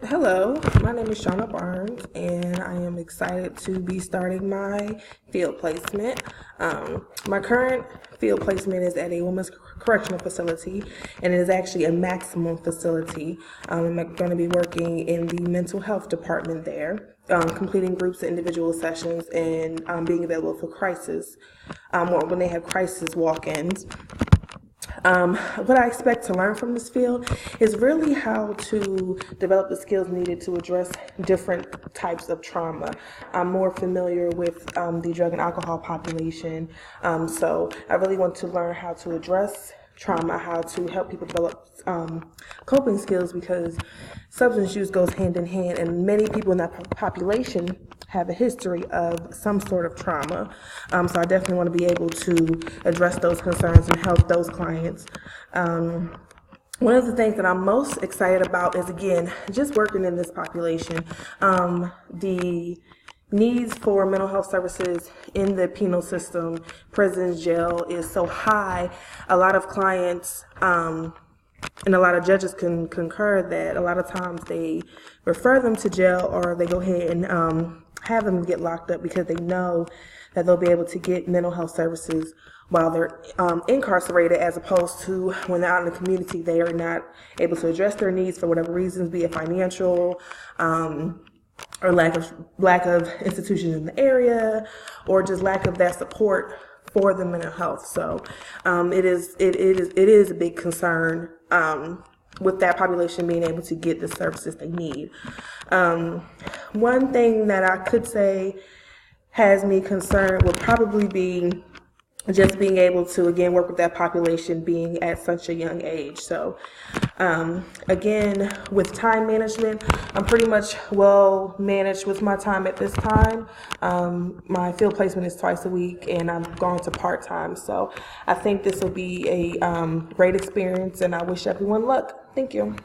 Hello, my name is Shauna Barnes, and I am excited to be starting my field placement. My current field placement is at a women's correctional facility, and it is actually a maximum facility. I'm going to be working in the mental health department there, completing groups and individual sessions, and being available for crisis, or when they have crisis walk-ins. What I expect to learn from this field is really how to develop the skills needed to address different types of trauma. I'm more familiar with the drug and alcohol population, so I really want to learn how to address trauma, how to help people develop coping skills, because substance use goes hand in hand, and many people in that population have a history of some sort of trauma. So I definitely want to be able to address those concerns and help those clients. One of the things that I'm most excited about is, again, just working in this population. The needs for mental health services in the penal system, prisons, jail, is so high. A lot of clients and a lot of judges can concur that a lot of times they refer them to jail, or they go ahead and have them get locked up because they know that they'll be able to get mental health services while they're incarcerated, as opposed to when they're out in the community, they are not able to address their needs for whatever reasons, be it financial, or lack of institutions in the area, or just lack of that support for the mental health. So it is a big concern with that population being able to get the services they need. One thing that I could say has me concerned would probably be just being able to, again, work with that population being at such a young age. So again, with time management, I'm pretty much well managed with my time at this time. My field placement is twice a week, and I'm going to part-time. So I think this will be a great experience, and I wish everyone luck. Thank you.